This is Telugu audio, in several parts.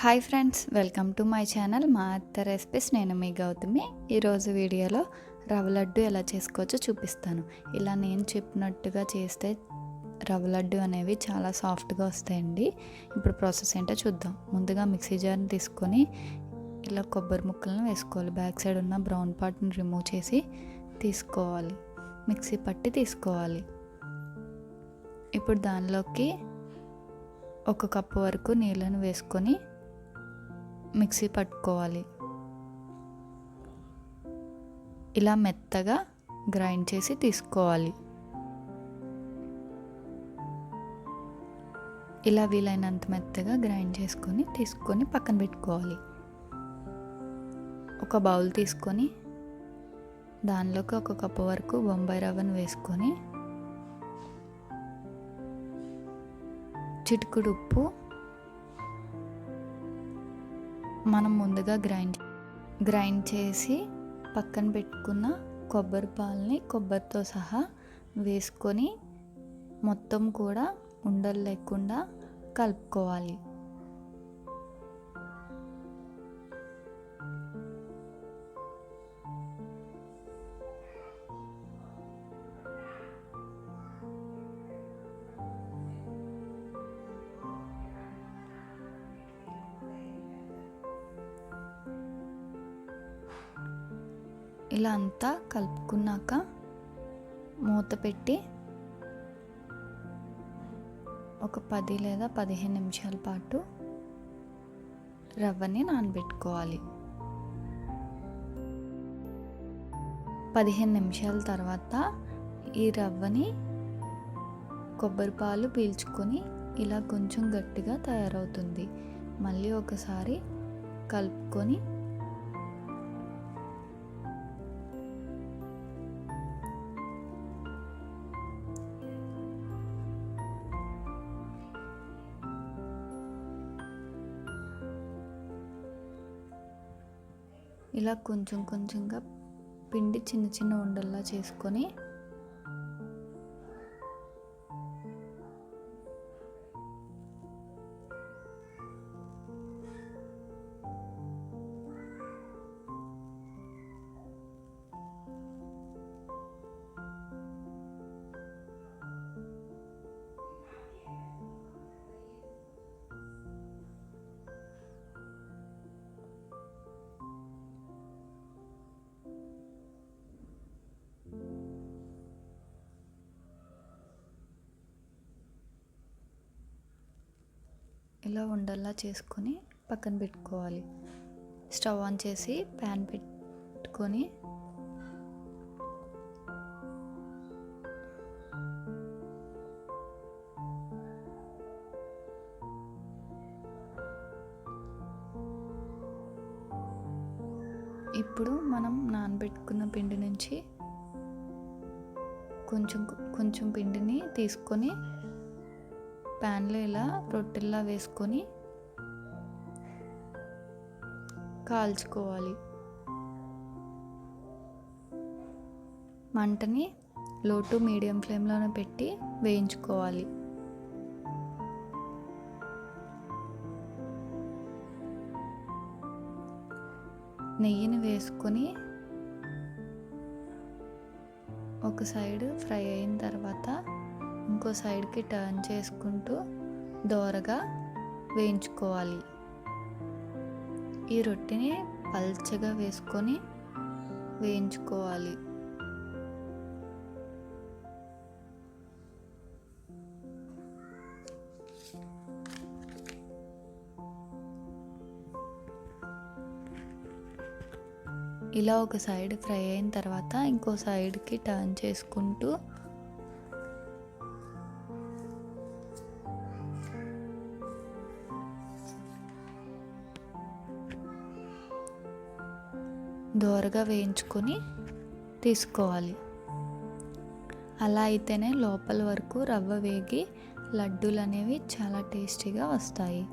Hi friends, welcome to my channel మా అత్త రెసిపీస్. నేను మీ గౌతమి. ఈరోజు వీడియోలో రవ్వ లడ్డు ఎలా చేసుకోవచ్చో చూపిస్తాను. ఇలా నేను చెప్పినట్టుగా చేస్తే రవ్వ లడ్డు అనేవి చాలా సాఫ్ట్గా వస్తాయండి. ఇప్పుడు ప్రాసెస్ ఏంటో చూద్దాం. ముందుగా మిక్సీ జార్ని తీసుకొని ఇలా కొబ్బరి ముక్కలను వేసుకోవాలి. బ్యాక్ సైడ్ ఉన్న బ్రౌన్ పార్ట్ని రిమూవ్ చేసి తీసుకోవాలి. మిక్సీ పట్టి తీసుకోవాలి. ఇప్పుడు దానిలోకి 1 కప్పు వరకు నీళ్ళను వేసుకొని మిక్సీ పట్టుకోవాలి. ఇలా మెత్తగా గ్రైండ్ చేసి తీసుకోవాలి. ఇలా వీలైనంత మెత్తగా గ్రైండ్ తీసుకొని పక్కన పెట్టుకోవాలి. ఒక బౌల్ తీసుకొని దానిలోకి 1 కప్పు వరకు బొంబాయి రవ్వను వేసుకొని చిటికెడు ఉప్పు, మనం ముందుగా గ్రైండ్ చేసి పక్కన పెట్టుకున్న కొబ్బరి పాలని కొబ్బరితో సహా వేసుకొని మొత్తం కూడా ఉండలు లేకుండా కలుపుకోవాలి. ఇలా అంతా కలుపుకున్నాక మూత పెట్టి ఒక 10 లేదా 15 నిమిషాల పాటు రవ్వని నానబెట్టుకోవాలి. 15 నిమిషాల తర్వాత ఈ రవ్వని కొబ్బరి పాలు పీల్చుకొని ఇలా కొంచెం గట్టిగా తయారవుతుంది. మళ్ళీ ఒకసారి కలుపుకొని ఇలా కొంచెం కొంచెంగా పిండి చిన్న చిన్న ఉండల్లా చేసుకొని ఇలా ఉండల్లా చేసుకొని పక్కన పెట్టుకోవాలి. స్టవ్ ఆన్ చేసి ప్యాన్ పెట్టుకొని ఇప్పుడు మనం నానబెట్టుకున్న పిండి నుంచి కొంచెం పిండిని తీసుకొని ప్యాన్లో ఇలా రొట్టెల్లా వేసుకొని కాల్చుకోవాలి. మంటని లో టు మీడియం ఫ్లేమ్లోనే పెట్టి వేయించుకోవాలి. నెయ్యిని వేసుకొని ఒక సైడ్ ఫ్రై అయిన తర్వాత ఇంకో సైడ్కి టర్న్ చేసుకుంటూ దోరగా వేయించుకోవాలి. ఈ రొట్టెని పల్చగా వేసుకొని వేయించుకోవాలి. ఇలా ఒక సైడ్ ఫ్రై అయిన తర్వాత ఇంకో సైడ్కి టర్న్ చేసుకుంటూ దోరగా వేయించుకొని తీసుకోవాలి. అలా అయితేనే లోపల వరకు రవ్వ వేగి లడ్డూలు అనేవి చాలా టేస్టీగా వస్తాయి.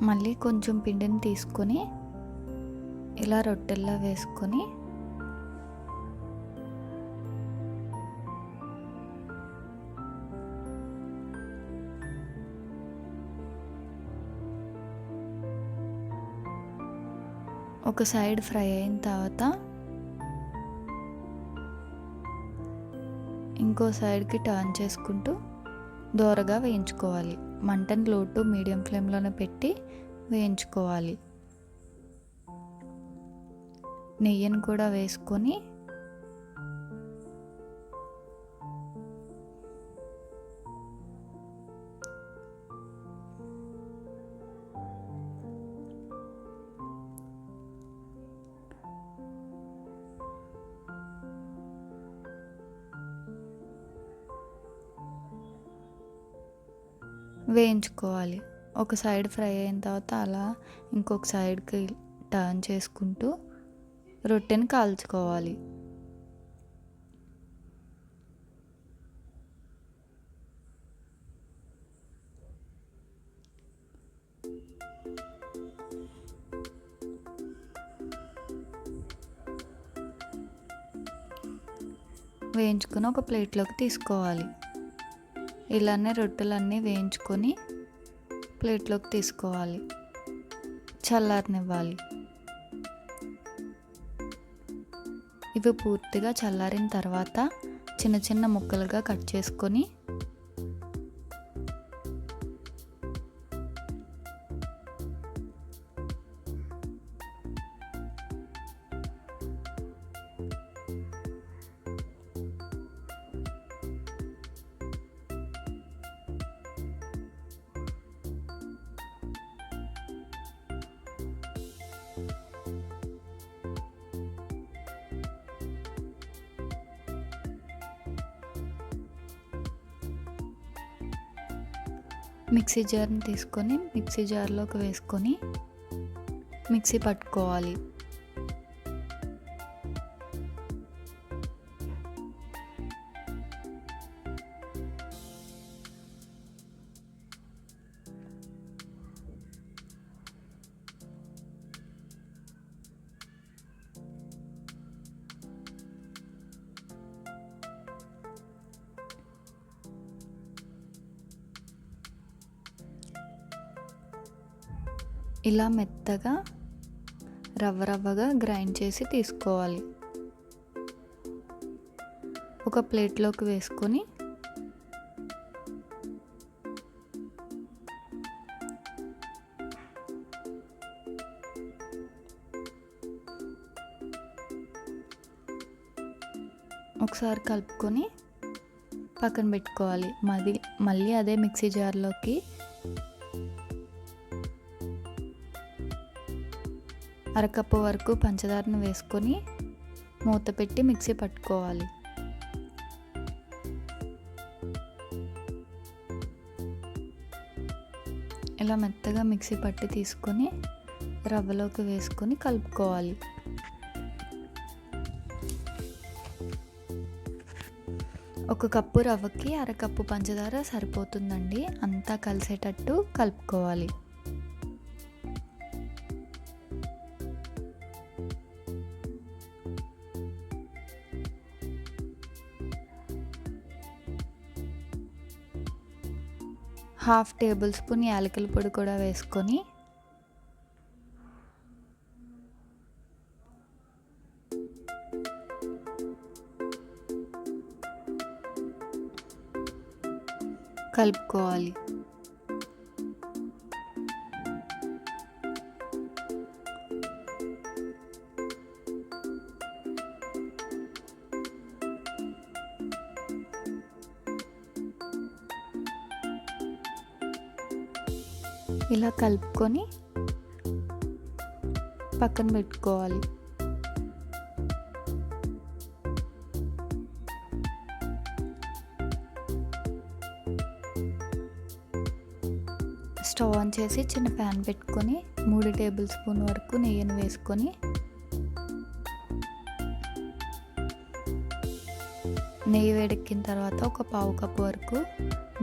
మళ్ళీ కొంచెం పిండిని తీసుకొని ఇలా రొట్టెల్లా వేసుకొని ఒక సైడ్ ఫ్రై అయిన తర్వాత ఇంకో సైడ్కి టర్న్ చేసుకుంటూ దోరగా వేయించుకోవాలి. మంటను లో టు మీడియం ఫ్లేమ్లోనే పెట్టి వేయించుకోవాలి. నెయ్యిని కూడా వేసుకొని వేయించుకోవాలి. ఒక సైడ్ ఫ్రై అయిన తర్వాత అలా ఇంకొక సైడ్కి టర్న్ చేసుకుంటూ రొట్టెని కాల్చుకోవాలి. వేయించుకొని ఒక ప్లేట్లోకి తీసుకోవాలి. ఇలానే రొట్టెలన్నీ వేయించుకొని ప్లేట్లోకి తీసుకోవాలి. చల్లారనివ్వాలి. ఇవి పూర్తిగా చల్లారిన తర్వాత చిన్న చిన్న ముక్కలుగా కట్ చేసుకొని మిక్సీ జార్ని తీసుకొని మిక్సీ జార్లోకి వేసుకొని మిక్సీ పట్టుకోవాలి. ఇలా మెత్తగా రవ్వగా గ్రైండ్ చేసి తీసుకోవాలి. ఒక ప్లేట్లోకి వేసుకొని ఒకసారి కలుపుకొని పక్కన పెట్టుకోవాలి. మళ్ళీ అదే మిక్సీ జార్లోకి అరకప్పు వరకు పంచదారను వేసుకొని మూత పెట్టి మిక్సీ పట్టుకోవాలి. ఇలా మెత్తగా మిక్సీ పట్టి తీసుకొని రవ్వలోకి వేసుకొని కలుపుకోవాలి. ఒక కప్పు రవ్వకి అరకప్పు పంచదార సరిపోతుందండి. అంతా కలిసేటట్టు కలుపుకోవాలి. హాఫ్ టేబుల్ స్పూన్ యాలకుల పొడి కూడా వేసుకొని కలుపుకోవాలి. ఇలా కలుపుకొని పక్కన పెట్టుకోవాలి. స్టవ్ ఆన్ చేసి చిన్న ప్యాన్ పెట్టుకొని 3 టేబుల్ స్పూన్ వరకు నెయ్యిని వేసుకొని నెయ్యి వేడెక్కిన తర్వాత ఒక పావు కప్పు వరకు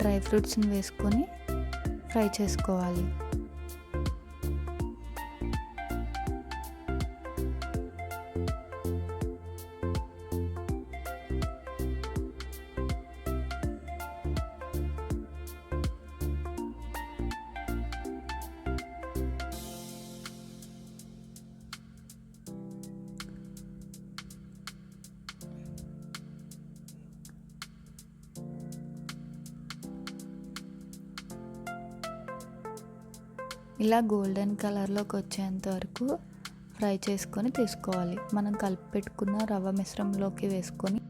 డ్రై ఫ్రూట్స్ని వేసుకొని ఫ్రై చేసుకోవాలి. ఇలా గోల్డెన్ కలర్లోకి వచ్చేంత వరకు ఫ్రై చేసుకొని తీసుకోవాలి. మనం కలిపి పెట్టుకున్న రవ్వ మిశ్రమంలోకి వేసుకొని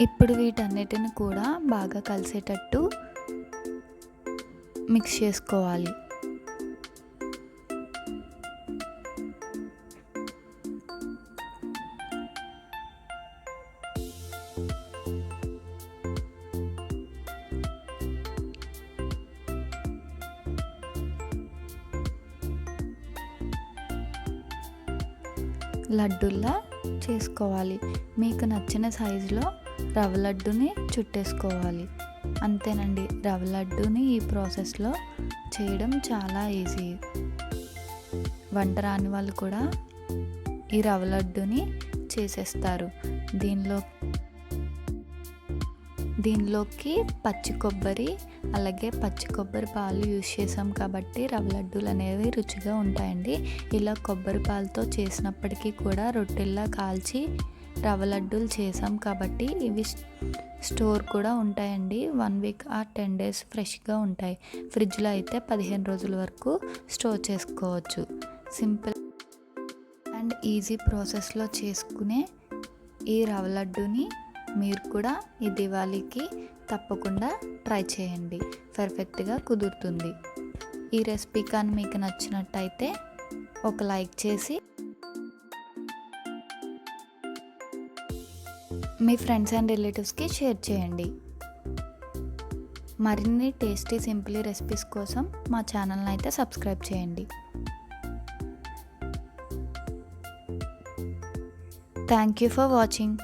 ఇప్పుడు వీటన్నిటిని కూడా బాగా కలిసేటట్టు మిక్స్ చేసుకోవాలి. లడ్డూల్లా చేసుకోవాలి. మీకు నచ్చిన సైజులో రవ్వ లడ్డుని చుట్టేసుకోవాలి. అంతేనండి, రవ్వ లడ్డుని ఈ ప్రాసెస్లో చేయడం చాలా ఈజీ. వంట రాని వాళ్ళు కూడా ఈ రవ్వ లడ్డుని చేసేస్తారు. దీనిలోకి పచ్చి కొబ్బరి అలాగే పచ్చి కొబ్బరి పాలు యూజ్ చేసాం కాబట్టి రవ్వ లడ్డూలు అనేవి రుచిగా ఉంటాయండి. ఇలా కొబ్బరి పాలతో చేసినప్పటికీ కూడా రొట్టెల్లా కాల్చి రవ్వ లడ్డూలు చేసాం కాబట్టి ఇవి స్టోర్ కూడా ఉంటాయండి. 1 వీక్ ఆర్ 10 డేస్ ఫ్రెష్గా ఉంటాయి. ఫ్రిడ్జ్లో అయితే 15 రోజుల వరకు స్టోర్ చేసుకోవచ్చు. సింపుల్ అండ్ ఈజీ ప్రాసెస్లో చేసుకునే ఈ రవ్వ లడ్డూని మీరు కూడా ఈ దివాళీకి తప్పకుండా ట్రై చేయండి. పర్ఫెక్ట్గా కుదురుతుంది. ఈ రెసిపీ కానీ మీకు నచ్చినట్టయితే ఒక లైక్ చేసి మీ ఫ్రెండ్స్ అండ్ రిలేటివ్స్కి షేర్ చేయండి. మరిన్ని టేస్టీ సింప్లీ రెసిపీస్ కోసం మా ఛానల్ని అయితే సబ్స్క్రైబ్ చేయండి. Thank you for watching.